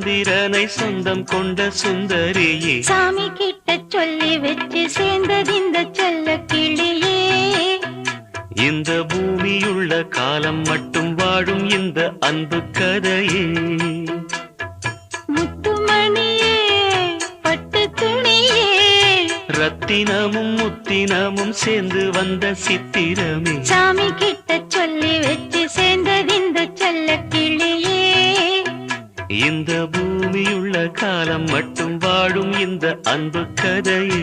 சந்திரனை சொந்தம் கொண்ட சுந்தரியே சாமி கிட்ட சொல்லி வச்சு சேர்ந்தது இந்த செல்ல கிளியே. இந்த பூமியுள்ள காலம் மட்டும் வாழும் இந்த அன்பு கதையே. முத்துமணியே பட்டு துணியே ரத்தினமும் முத்தினமும் சேர்ந்து வந்த சித்திரமே சாமி கிட்ட சொல்லி வச்சு சேர்ந்தது இந்த செல்ல கிளியே. இந்த பூமியுள்ள காலம் மட்டும் வாழும் இந்த அன்பு கதையே.